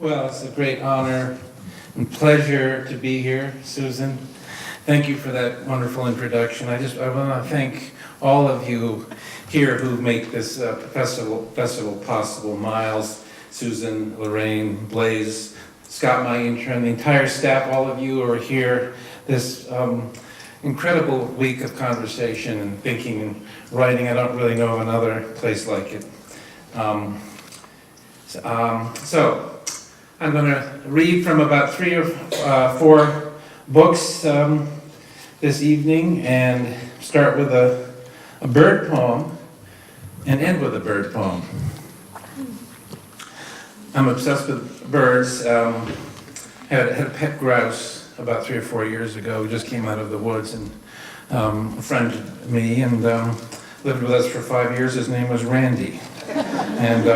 Well, it's a great honor and pleasure to be here, Susan. Thank you for that wonderful introduction. I want to thank all of you here who make this festival possible. Miles, Susan, Lorraine, Blaze, Scott, my intern, the entire staff, all of you who are here. This incredible week of conversation and thinking and writing. I don't really know of another place like it. So I'm going to read from about 3 or 4 books this evening and start with a bird poem and end with a bird poem. I'm obsessed with birds. Had a pet grouse about 3 or 4 years ago. We just came out of the woods and befriended me and lived with us for 5 years. His name was Randy. And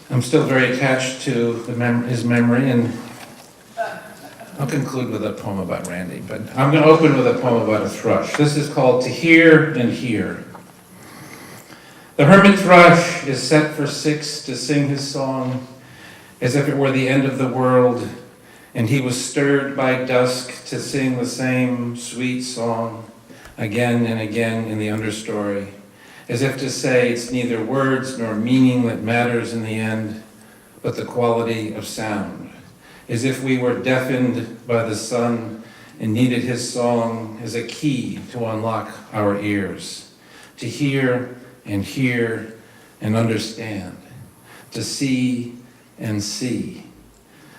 I'm still very attached to his memory, and I'll conclude with a poem about Randy, but I'm going to open with a poem about a thrush. This is called To Hear and Hear. The hermit thrush is set for 6 to sing his song as if it were the end of the world, and he was stirred by dusk to sing the same sweet song again and again in the understory, as if to say it's neither words nor meaning that matters in the end, but the quality of sound, as if we were deafened by the sun and needed his song as a key to unlock our ears, to hear and understand, to see and see,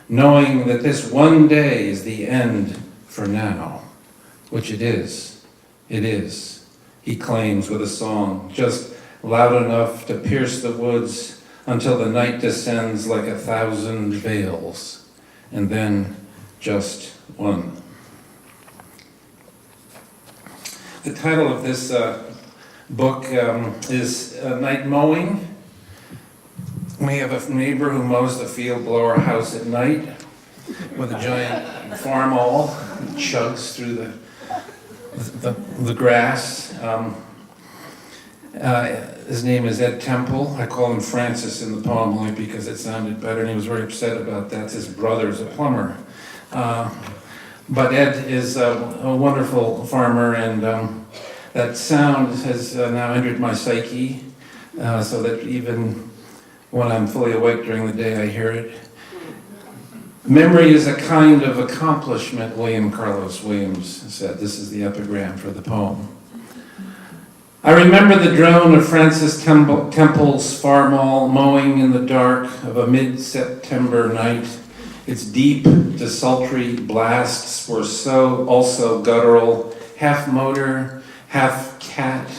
knowing that this one day is the end for now, which it is, he claims with a song, just loud enough to pierce the woods until the night descends like 1,000 veils, and then just one. The title of this book is Night Mowing. We have a neighbor who mows the field below our house at night with a giant farm awl and chugs through the grass. His name is Ed Temple. I call him Francis in the poem only because it sounded better, and he was very upset about that. His brother's a plumber. But Ed is a wonderful farmer, and that sound has now entered my psyche, so that even when I'm fully awake during the day, I hear it. Memory is a kind of accomplishment, William Carlos Williams said. This is the epigram for the poem. I remember the drone of Francis Temple's farm awl mowing in the dark of a mid-September night. Its deep, desultory blasts were so also guttural, half motor, half cat,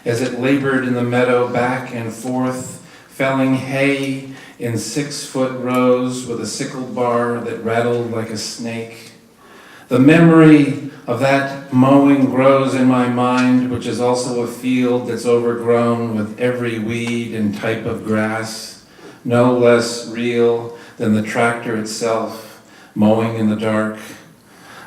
as it labored in the meadow back and forth, felling hay in 6-foot rows with a sickle bar that rattled like a snake. The memory of that mowing grows in my mind, which is also a field that's overgrown with every weed and type of grass, no less real than the tractor itself, mowing in the dark.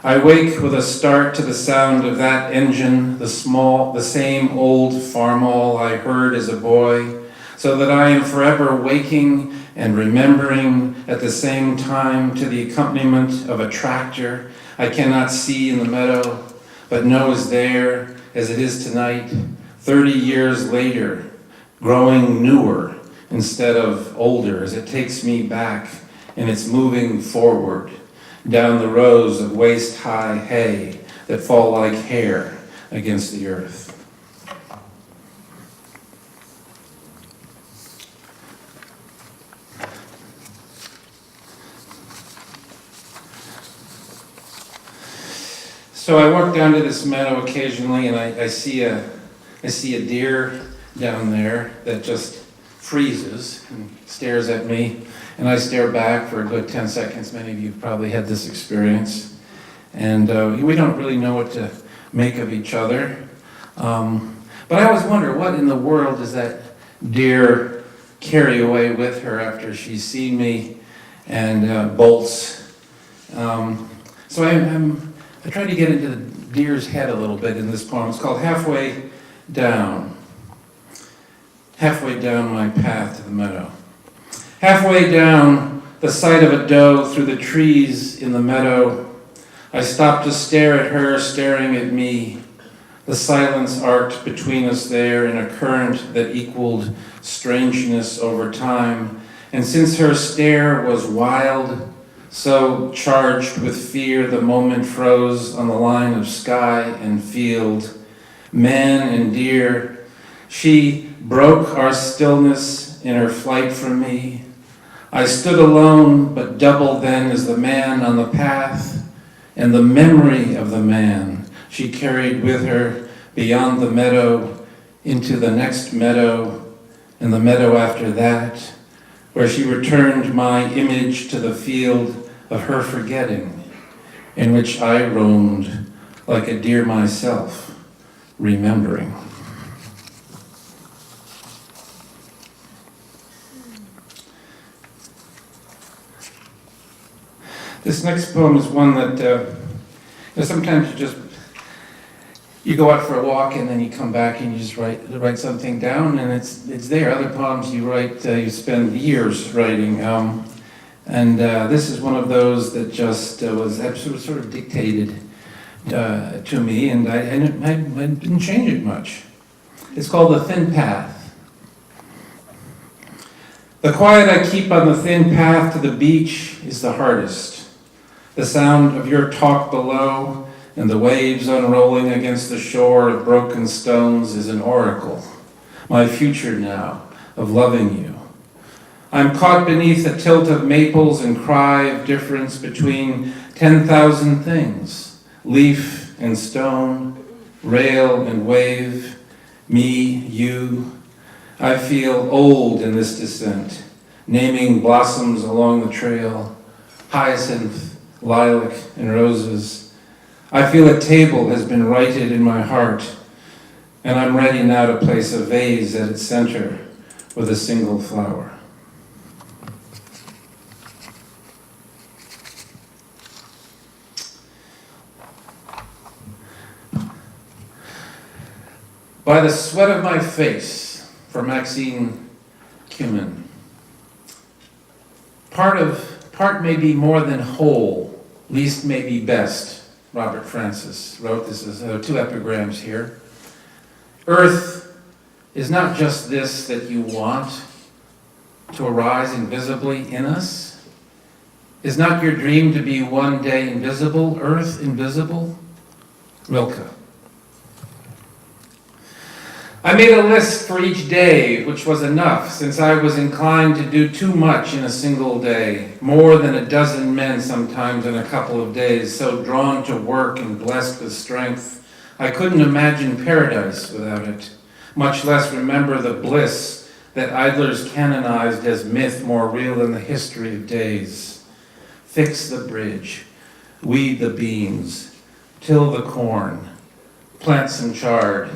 I wake with a start to the sound of that engine, the same old farm awl I heard as a boy, so that I am forever waking and remembering at the same time to the accompaniment of a tractor I cannot see in the meadow, but know is there as it is tonight, 30 years later, growing newer instead of older, as it takes me back and it's moving forward down the rows of waist-high hay that fall like hair against the earth. So I walk down to this meadow occasionally, and I see a deer down there that just freezes and stares at me, and I stare back for a good 10 seconds. Many of you have probably had this experience, and we don't really know what to make of each other. But I always wonder, what in the world does that deer carry away with her after she's seen me and bolts? So I tried to get into the deer's head a little bit in this poem. It's called Halfway Down. halfway down my path to the meadow. Halfway down the sight of a doe through the trees in the meadow, I stopped to stare at her staring at me. The silence arced between us there in a current that equaled strangeness over time. And since her stare was wild, so charged with fear, the moment froze on the line of sky and field. Man and deer, she broke our stillness in her flight from me. I stood alone, but double then as the man on the path, and the memory of the man she carried with her beyond the meadow into the next meadow, and the meadow after that, where she returned my image to the field of her forgetting, in which I roamed like a deer myself, remembering. This next poem is one that sometimes you go out for a walk and then you come back and you just write something down and it's there. Other poems you write, you spend years writing, and this is one of those that just was sort of dictated to me, and I didn't change it much. It's called The Thin Path. The quiet I keep on the thin path to the beach is the hardest. The sound of your talk below and the waves unrolling against the shore of broken stones is an oracle, my future now of loving you. I'm caught beneath a tilt of maples and cry of difference between 10,000 things, leaf and stone, rail and wave, me, you. I feel old in this descent, naming blossoms along the trail, hyacinth, lilac, and roses. I feel a table has been righted in my heart, and I'm ready now to place a vase at its center with a single flower. By the sweat of my face, for Maxine Cumin. Part may be more than whole, least may be best. Robert Francis wrote this as two epigrams here. Earth is not just this that you want to arise invisibly in us. Is not your dream to be one day invisible, earth invisible? Rilke. I made a list for each day, which was enough, since I was inclined to do too much in a single day, more than a dozen men sometimes in a couple of days, so drawn to work and blessed with strength. I couldn't imagine paradise without it, much less remember the bliss that idlers canonized as myth more real than the history of days. Fix the bridge, weed the beans, till the corn, plant some chard.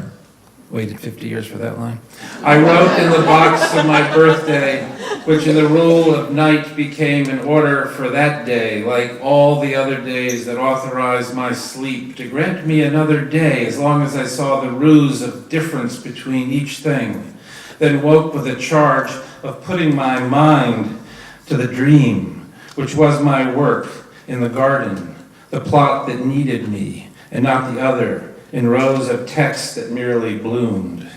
Waited 50 years for that line. I wrote in the box of my birthday, which in the rule of night became an order for that day, like all the other days that authorized my sleep, to grant me another day as long as I saw the ruse of difference between each thing, then woke with a charge of putting my mind to the dream, which was my work in the garden, the plot that needed me, and not the other, in rows of text that merely bloomed.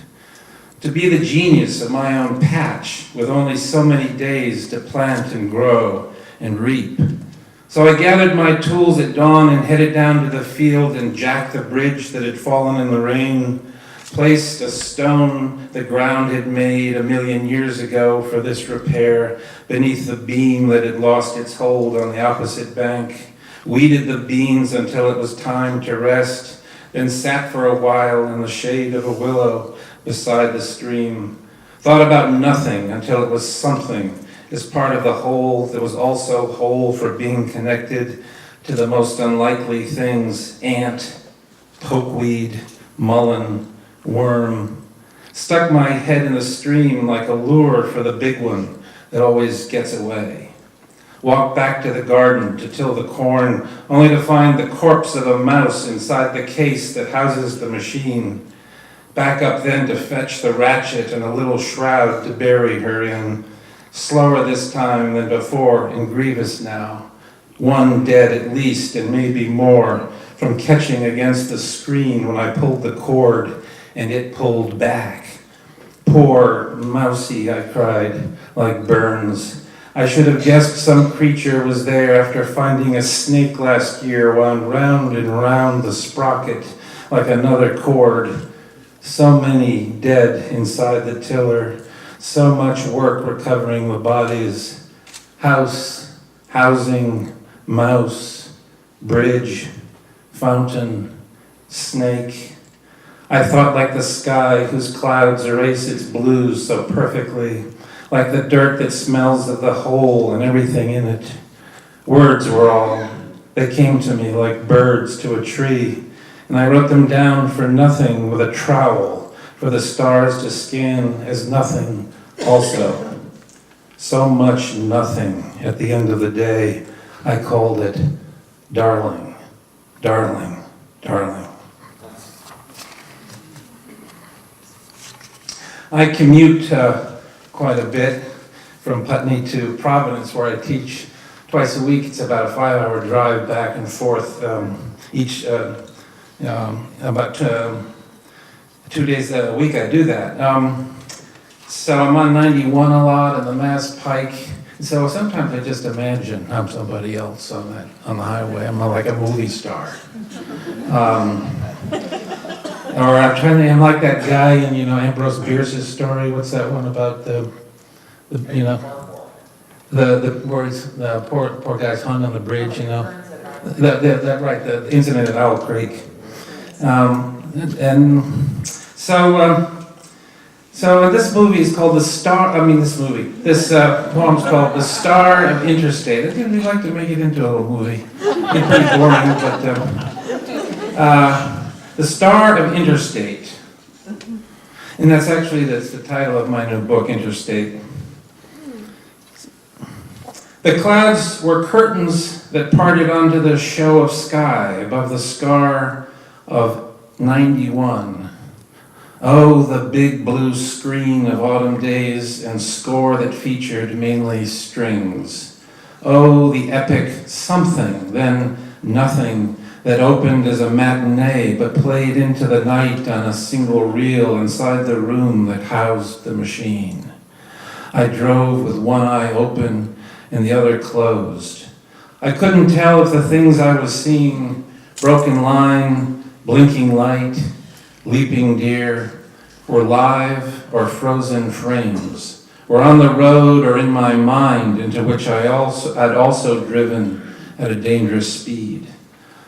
To be the genius of my own patch, with only so many days to plant and grow and reap. So I gathered my tools at dawn and headed down to the field and jacked the bridge that had fallen in the rain, placed a stone the ground had made 1,000,000 years ago for this repair beneath the beam that had lost its hold on the opposite bank, weeded the beans until it was time to rest, then sat for a while in the shade of a willow beside the stream, thought about nothing until it was something as part of the whole that was also whole for being connected to the most unlikely things: ant, pokeweed, mullein, worm. Stuck my head in the stream like a lure for the big one that always gets away. Walked back to the garden to till the corn, only to find the corpse of a mouse inside the case that houses the machine. back up then to fetch the ratchet and a little shroud to bury her in. Slower this time than before, and grievous now. One dead at least, and maybe more, from catching against the screen when I pulled the cord and it pulled back. Poor Mousie, I cried, like Burns. I should have guessed some creature was there after finding a snake last year wound round and round the sprocket like another cord. So many dead inside the tiller, so much work recovering the bodies. House, housing, mouse, bridge, fountain, snake. I thought like the sky whose clouds erase its blues so perfectly, like the dirt that smells of the hole and everything in it. Words were all. They came to me like birds to a tree, and I wrote them down for nothing with a trowel, for the stars to scan as nothing also. So much nothing at the end of the day, I called it darling, darling, darling. I commute quite a bit from Putney to Providence, where I teach twice a week. It's about a 5-hour drive back and forth about 2 days a week I do that. So I'm on 91 a lot and the Mass Pike. So sometimes I just imagine I'm somebody else on the highway. I'm like a movie star. Or I'm like that guy in, Ambrose Bierce's story. What's that one about the poor guy's hung on the bridge, the incident at Owl Creek. So this movie is called this poem's called The Star of Interstate. I think we'd like to make it into a little movie. It's pretty boring, but The Star of Interstate. And that's the title of my new book, Interstate. The clouds were curtains that parted onto the show of sky above the scar of 91. Oh, the big blue screen of autumn days and score that featured mainly strings. Oh, the epic something, then nothing, that opened as a matinee but played into the night on a single reel inside the room that housed the machine. I drove with one eye open and the other closed. I couldn't tell if the things I was seeing, broken line, blinking light, leaping deer, were live or frozen frames, were on the road or in my mind, into which I'd also driven at a dangerous speed.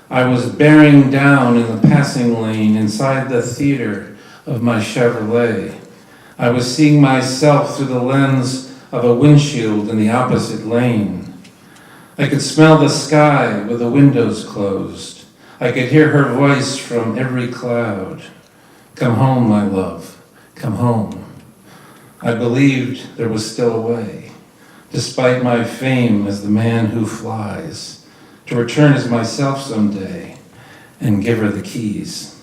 I was bearing down in the passing lane inside the theater of my Chevrolet. I was seeing myself through the lens of a windshield in the opposite lane. I could smell the sky with the windows closed. I could hear her voice from every cloud. Come home, my love, come home. I believed there was still a way, despite my fame as the man who flies, to return as myself someday and give her the keys.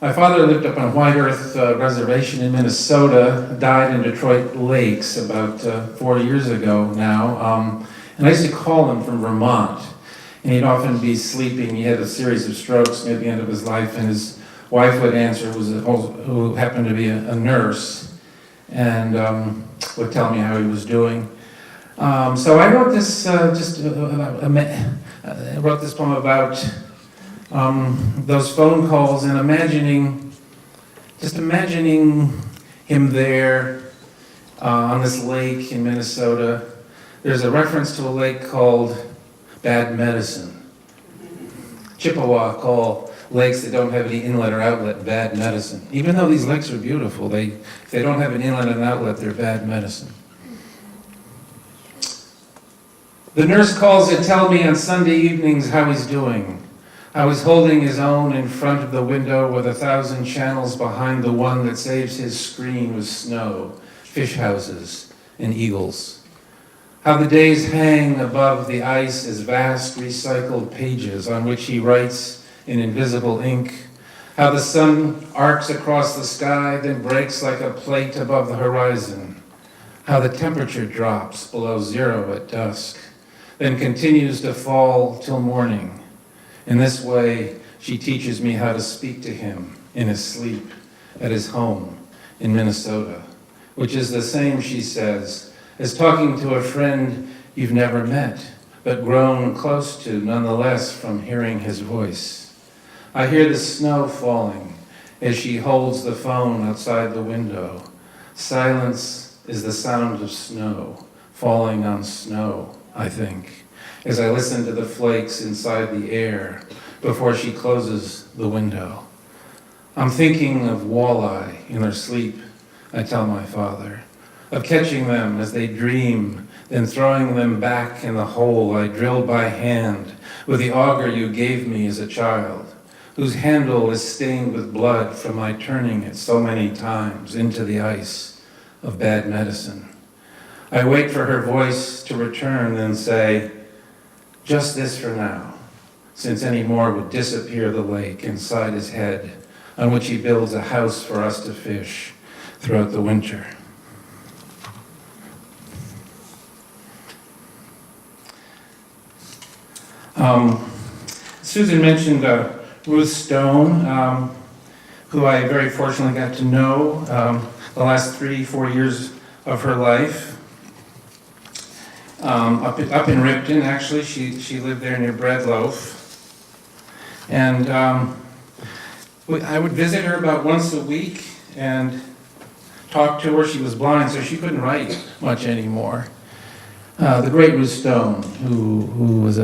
My father lived up on White Earth Reservation in Minnesota, died in Detroit Lakes about 4 years ago now. And I used to call him from Vermont. And he'd often be sleeping. He had a series of strokes near the end of his life, and his wife would answer, who happened to be a nurse, and would tell me how he was doing. So I wrote this wrote this poem about those phone calls and imagining him there on this lake in Minnesota. There's a reference to a lake called Bad Medicine. Chippewa call lakes that don't have any inlet or outlet bad medicine. Even though these lakes are beautiful, if they don't have an inlet and outlet, they're bad medicine. The nurse calls to tell me on Sunday evenings how he's doing. I was holding his own in front of the window with 1,000 channels behind the one that saves his screen with snow, fish houses, and eagles. How the days hang above the ice as vast recycled pages on which he writes in invisible ink. How the sun arcs across the sky, then breaks like a plate above the horizon. How the temperature drops below zero at dusk, then continues to fall till morning. In this way, she teaches me how to speak to him in his sleep at his home in Minnesota, which is the same, she says, as talking to a friend you've never met, but grown close to nonetheless from hearing his voice. I hear the snow falling as she holds the phone outside the window. Silence is the sound of snow falling on snow, I think, as I listen to the flakes inside the air before she closes the window. I'm thinking of walleye in their sleep, I tell my father, of catching them as they dream, then throwing them back in the hole I drilled by hand with the auger you gave me as a child, whose handle is stained with blood from my turning it so many times into the ice of bad medicine. I wait for her voice to return, then say, just this for now, since any more would disappear the lake inside his head, on which he builds a house for us to fish throughout the winter. Susan mentioned Ruth Stone, who I very fortunately got to know the last 3-4 years of her life. Up in Ripton, actually, she lived there near Breadloaf. And I would visit her about once a week and talk to her. She was blind, so she couldn't write much anymore. The great Ruth Stone, who was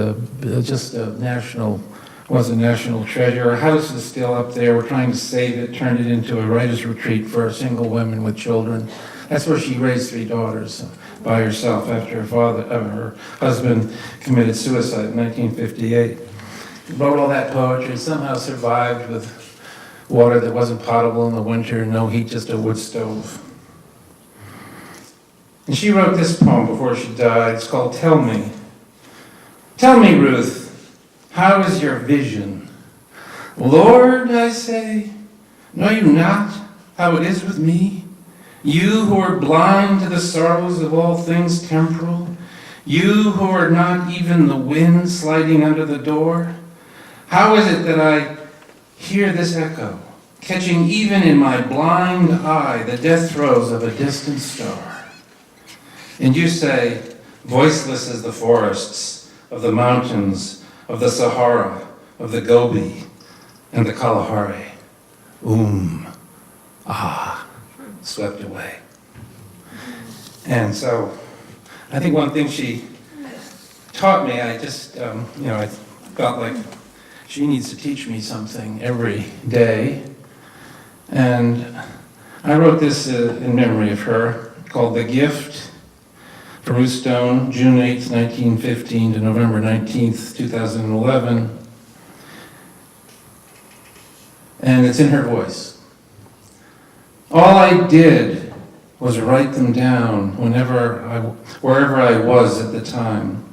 was a national treasure. Her house is still up there. We're trying to save it, turn it into a writer's retreat for single women with children. That's where she raised 3 daughters by herself after her husband committed suicide in 1958. Wrote all that poetry and somehow survived with water that wasn't potable in the winter, no heat, just a wood stove. And she wrote this poem before she died. It's called Tell Me. Tell me, Ruth, how is your vision? Lord, I say, know you not how it is with me? You who are blind to the sorrows of all things temporal, you who are not even the wind sliding under the door, how is it that I hear this echo, catching even in my blind eye the death throes of a distant star? And you say, voiceless as the forests of the mountains of the Sahara, of the Gobi, and the Kalahari. Swept away. And so, I think one thing she taught me, I felt like she needs to teach me something every day. And I wrote this in memory of her, called The Gift, for Ruth Stone, June 8th, 1915 to November 19th, 2011. And it's in her voice. All I did was write them down wherever I was at the time.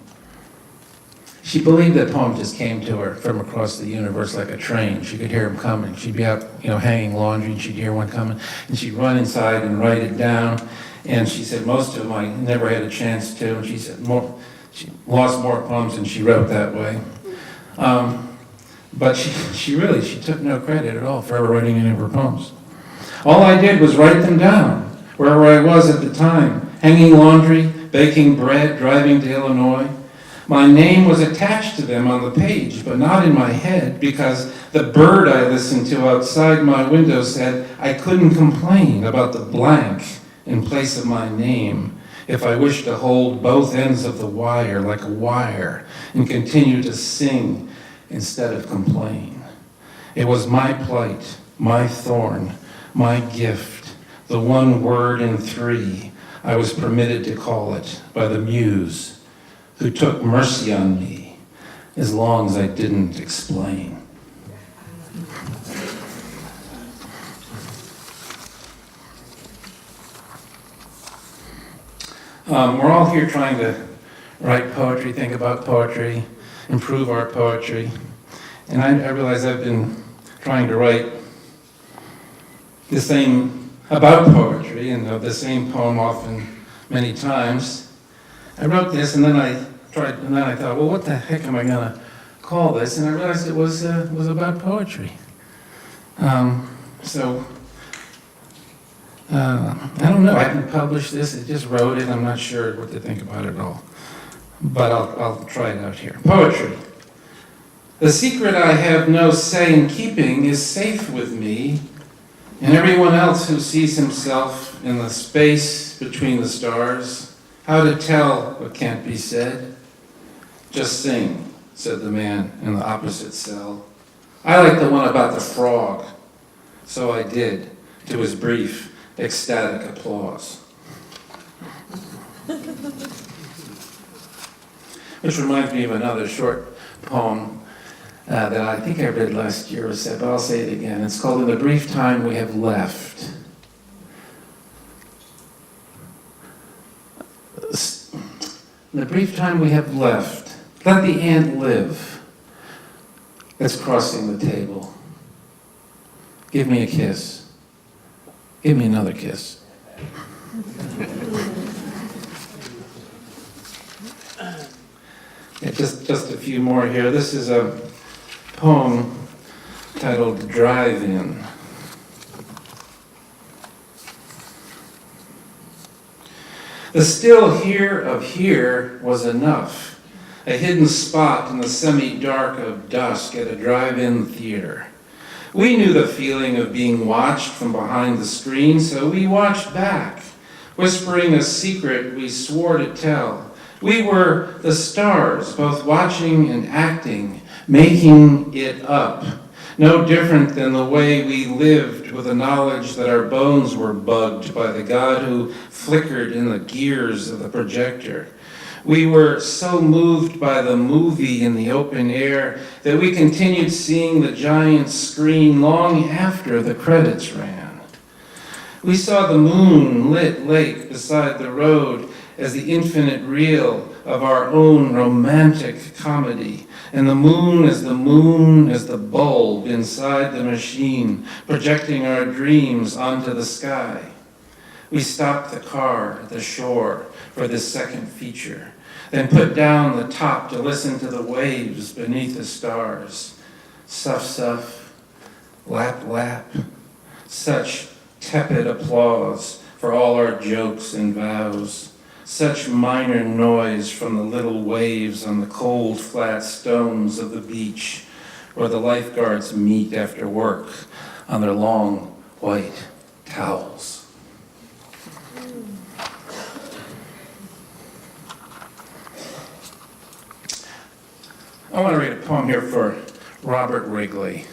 She believed that poems just came to her from across the universe like a train. She could hear them coming. She'd be out, hanging laundry, and she'd hear one coming, and she'd run inside and write it down. And she said most of them I never had a chance to. And she said she lost more poems than she wrote that way. But she took no credit at all for ever writing any of her poems. All I did was write them down wherever I was at the time, hanging laundry, baking bread, driving to Illinois. My name was attached to them on the page, but not in my head, because the bird I listened to outside my window said I couldn't complain about the blank in place of my name if I wished to hold both ends of the wire like a wire and continue to sing instead of complain. It was my plight, my thorn, my gift, the one word in 3 I was permitted to call it by the muse who took mercy on me as long as I didn't explain. We're all here trying to write poetry, think about poetry, improve our poetry. And I realize I've been trying to write the same about poetry and the same poem often many times. I wrote this and then I thought, well, what the heck am I gonna call this? And I realized it was about poetry. I don't know, I haven't published this, I just wrote it, I'm not sure what to think about it all. But I'll try it out here. Poetry. The secret I have no say in keeping is safe with me and everyone else who sees himself in the space between the stars. How to tell what can't be said? Just sing, said the man in the opposite cell. I like the one about the frog. So I did, to his brief, ecstatic applause. Which reminds me of another short poem that I think I read last year or so, but I'll say it again. It's called In the Brief Time We Have Left. In the brief time we have left, let the ant live that's crossing the table. Give me a kiss. Give me another kiss. Yeah, just a few more here. This is a poem titled Drive-In. The still here of here was enough, a hidden spot in the semi-dark of dusk at a drive-in theater. We knew the feeling of being watched from behind the screen, so we watched back, whispering a secret we swore to tell. We were the stars, both watching and acting, making it up. No different than the way we lived with the knowledge that our bones were bugged by the God who flickered in the gears of the projector. We were so moved by the movie in the open air that we continued seeing the giant screen long after the credits ran. We saw the moon-lit lake beside the road as the infinite reel of our own romantic comedy, and the moon as the bulb inside the machine, projecting our dreams onto the sky. We stopped the car at the shore for this second feature, then put down the top to listen to the waves beneath the stars. Suff, suff, lap, lap, such tepid applause for all our jokes and vows. Such minor noise from the little waves on the cold, flat stones of the beach where the lifeguards meet after work on their long, white towels. I want to read a poem here for Robert Wrigley,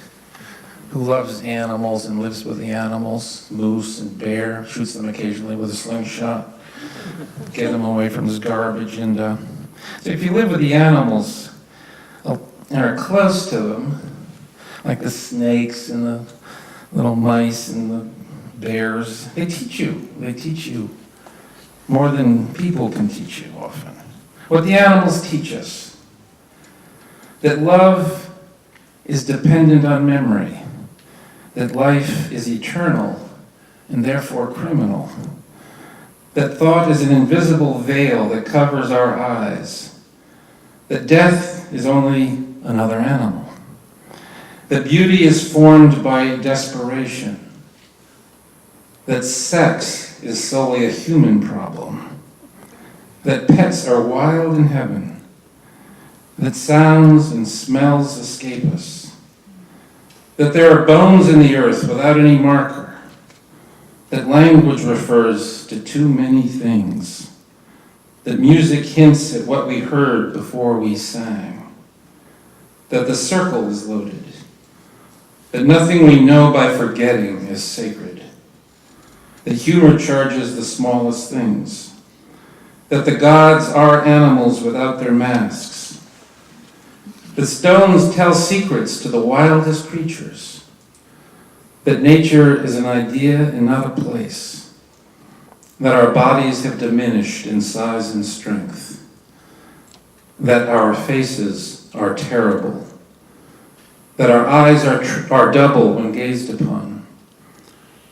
who loves animals and lives with the animals, moose and bear, shoots them occasionally with a slingshot. Get him away from his garbage. And so if you live with the animals and are close to them, like the snakes and the little mice and the bears, they teach you more than people can teach you often. What the animals teach us, that love is dependent on memory, that life is eternal and therefore criminal, that thought is an invisible veil that covers our eyes, that death is only another animal, that beauty is formed by desperation, that sex is solely a human problem, that pets are wild in heaven, that sounds and smells escape us, that there are bones in the earth without any marker, that language refers to too many things, that music hints at what we heard before we sang, that the circle is loaded, that nothing we know by forgetting is sacred, that humor charges the smallest things, that the gods are animals without their masks, The stones tell secrets to the wildest creatures, that nature is an idea and not a place, that our bodies have diminished in size and strength, that our faces are terrible, that our eyes are double when gazed upon,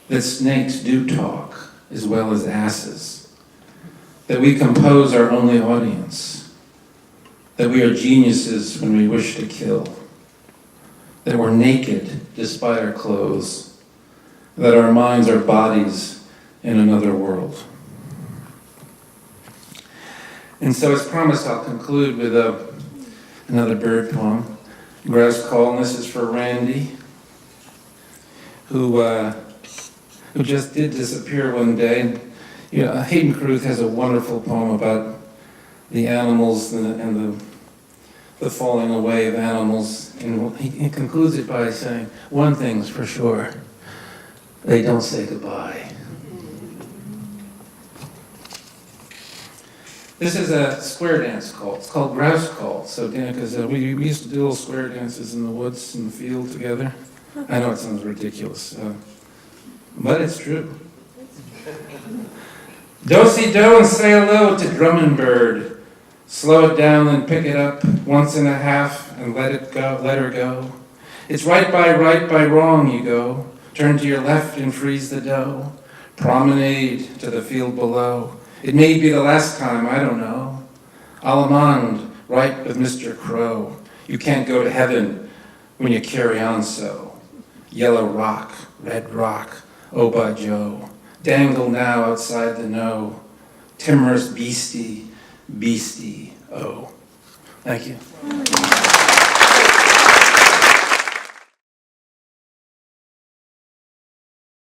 that snakes do talk as well as asses, that we compose our only audience, that we are geniuses when we wish to kill, that we're naked despite our clothes, that our minds are bodies in another world. And so as promised, I'll conclude with another bird poem, Grouse Call, and this is for Randy, who just did disappear one day. You know, Hayden Carruth has a wonderful poem about the animals and the falling away of animals, and he concludes it by saying, one thing's for sure, they don't say goodbye. This is a square dance call. It's called Grouse Call. So, because we used to do little square dances in the woods, in the field together. I know it sounds ridiculous, but it's true. Do-si-do and say hello to drumming bird. Slow it down and pick it up once and a half and let her go. It's right by wrong you go. Turn to your left and freeze the dough. Promenade to the field below. It may be the last time, I don't know. Alamand, right with Mr. Crow. You can't go to heaven when you carry on so. Yellow rock, red rock, oh by Joe. Dangle now outside the no. Timorous beastie, oh. Thank you.